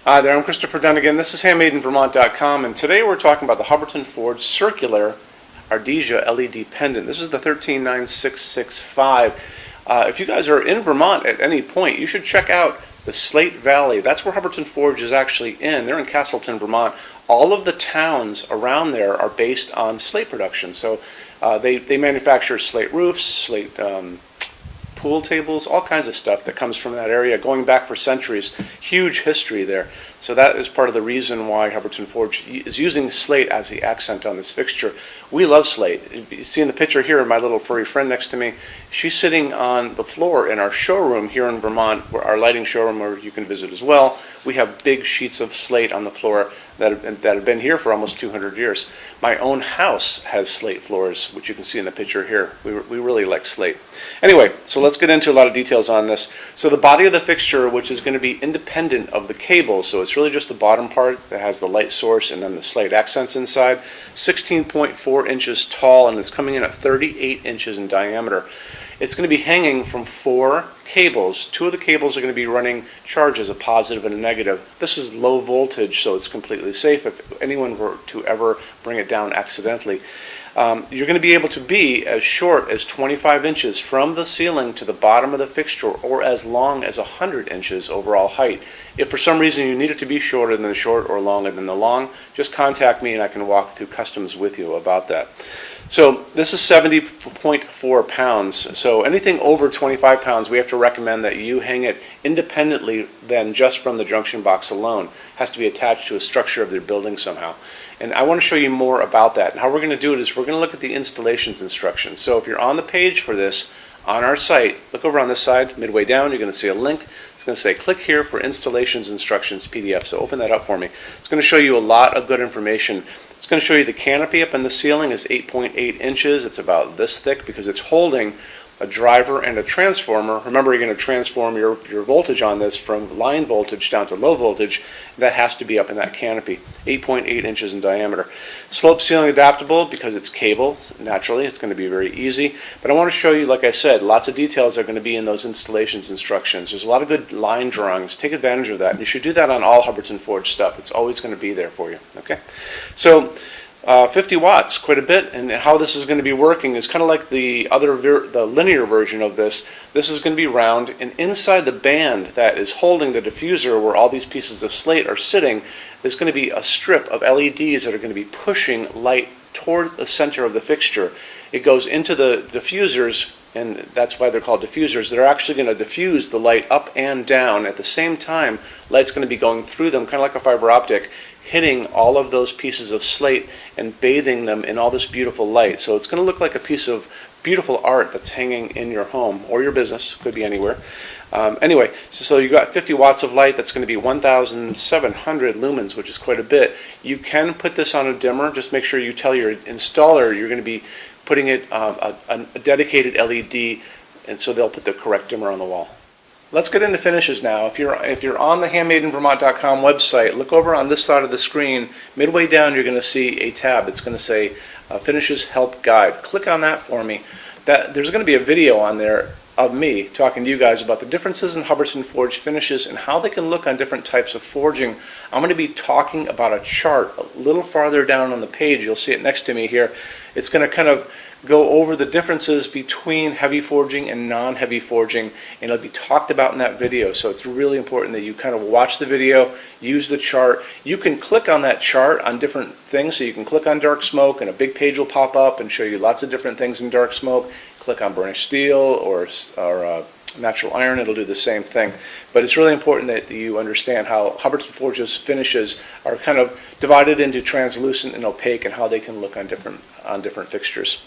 Hi there, I'm Christopher Dunn again. This is HandmadeInVermont.com, and today we're talking about the Hubbardton Forge Circular Ardesia LED Pendant. This is the 139665. If you guys are in Vermont at any point, you should check out the Slate Valley. That's where Hubbardton Forge is actually in. They're in Castleton, Vermont. All of the towns around there are based on slate production. So they manufacture slate roofs, slate pool tables, all kinds of stuff that comes from that area going back for centuries. Huge history there. So that is part of the reason why Hubbardton Forge is using slate as the accent on this fixture. We love slate. You see in the picture here, my little furry friend next to me, she's sitting on the floor in our showroom here in Vermont, where our lighting showroom where you can visit as well. We have big sheets of slate on the floor that have been here for almost 200 years. My own house has slate floors, which you can see in the picture here. We really like slate. Anyway, so let's get into a lot of details on this. So the body of the fixture, which is going to be independent of the cable, so it's really just the bottom part that has the light source and then the slate accents inside, 16.4 inches tall, and it's coming in at 38 inches in diameter. It's going to be hanging from 4 cables. 2 of the cables are going to be running charges, a positive and a negative. This is low voltage, so it's completely safe if anyone were to ever bring it down accidentally. You're going to be able to be as short as 25 inches from the ceiling to the bottom of the fixture, or as long as 100 inches overall height. If for some reason you need it to be shorter than the short or longer than the long, just contact me and I can walk through customs with you about that. So this is 70.4 pounds. So anything over 25 pounds, we have to recommend that you hang it independently than just from the junction box alone. It has to be attached to a structure of their building somehow. And I want to show you more about that. And how we're going to do it is we're going to look at the installations instructions. So if you're on the page for this on our site, look over on this side, midway down, you're going to see a link. It's going to say click here for installations instructions PDF. So open that up for me. It's going to show you a lot of good information. It's going to show you the canopy up in the ceiling is 8.8 inches. It's about this thick because it's holding a driver and a transformer. Remember, you're going to transform your voltage on this from line voltage down to low voltage. That has to be up in that canopy, 8.8 inches in diameter. Slope ceiling adaptable because it's cable. Naturally, it's going to be very easy. But I want to show you, like I said, lots of details are going to be in those installations instructions. There's a lot of good line drawings. Take advantage of that. You should do that on all Hubbardton Forge stuff. It's always going to be there for you. Okay, so 50 watts, quite a bit, and how this is going to be working is kind of like the linear version of this. This is going to be round, and inside the band that is holding the diffuser where all these pieces of slate are sitting is going to be a strip of LEDs that are going to be pushing light toward the center of the fixture. It goes into the diffusers, and that's why they're called diffusers. They're actually going to diffuse the light up and down at the same time. Light's going to be going through them, kind of like a fiber optic, hitting all of those pieces of slate and bathing them in all this beautiful light. So it's going to look like a piece of beautiful art that's hanging in your home or your business. Could be anywhere. Anyway, so you've got 50 watts of light. That's going to be 1,700 lumens, which is quite a bit. You can put this on a dimmer. Just make sure you tell your installer you're going to be putting it a dedicated LED, and so they'll put the correct dimmer on the wall. Let's get into finishes now. If you're on the HandmadeInVermont.com website, look over on this side of the screen. Midway down, you're going to see a tab. It's going to say Finishes Help Guide. Click on that for me. There's going to be a video on there of me talking to you guys about the differences in Hubbardton Forge finishes and how they can look on different types of forging. I'm going to be talking about a chart a little farther down on the page. You'll see it next to me here. It's going to kind of go over the differences between heavy forging and non-heavy forging, and it'll be talked about in that video. So it's really important that you kind of watch the video, use the chart. You can click on that chart on different things. So you can click on dark smoke and a big page will pop up and show you lots of different things in dark smoke. Click on burnished steel or natural iron, it'll do the same thing. But it's really important that you understand how Hubbardton Forge's finishes are kind of divided into translucent and opaque and how they can look on different fixtures.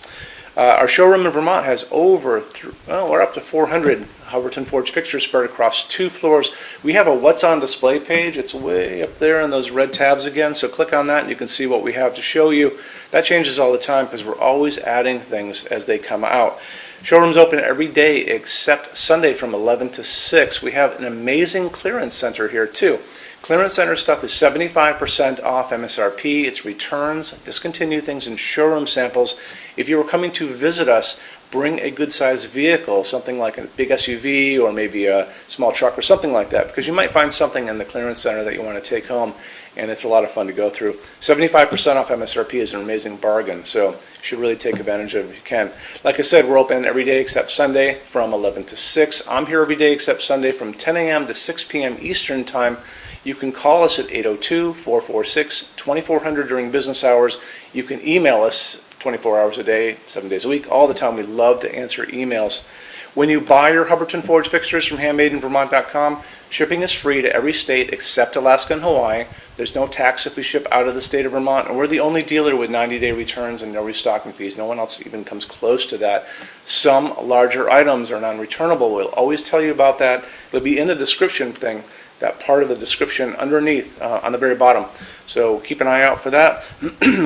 Our showroom in Vermont has we're up to 400 Hubbardton Forge fixtures spread across 2 floors. We have a What's on Display page. It's way up there in those red tabs again, so click on that and you can see what we have to show you. That changes all the time because we're always adding things as they come out. Showroom's open every day except Sunday from 11 to 6. We have an amazing clearance center here too. Clearance center stuff is 75% off MSRP. It's returns, discontinued things, and showroom samples. If you were coming to visit us, bring a good-sized vehicle, something like a big SUV or maybe a small truck or something like that, because you might find something in the clearance center that you want to take home, and it's a lot of fun to go through. 75% off MSRP is an amazing bargain, so you should really take advantage of it if you can. Like I said, we're open every day except Sunday from 11 to 6. I'm here every day except Sunday from 10 a.m. to 6 p.m. Eastern Time. You can call us at 802-446-2400 during business hours. You can email us 24 hours a day, 7 days a week, all the time. We love to answer emails. When you buy your Hubbardton forge fixtures from HandmadeInVermont.com, shipping is free to every state except Alaska and Hawaii. There's no tax if we ship out of the state of Vermont, and we're the only dealer with 90-day returns and no restocking fees. No one else even comes close to that. Some larger items are non-returnable. We'll always tell you about that. It'll be in the description thing, that part of the description underneath on the very bottom. So keep an eye out for that.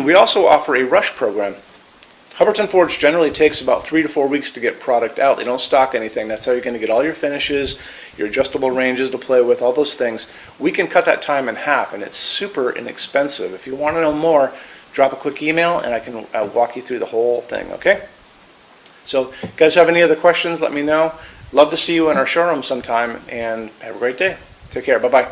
We also offer a rush program. Hubbardton Forge generally takes about 3 to 4 weeks to get product out. They don't stock anything. That's how you're going to get all your finishes, your adjustable ranges to play with, all those things. We can cut that time in half, and it's super inexpensive. If you want to know more, drop a quick email, and I can walk you through the whole thing, okay? So, if you guys have any other questions, let me know. Love to see you in our showroom sometime, and have a great day. Take care. Bye-bye.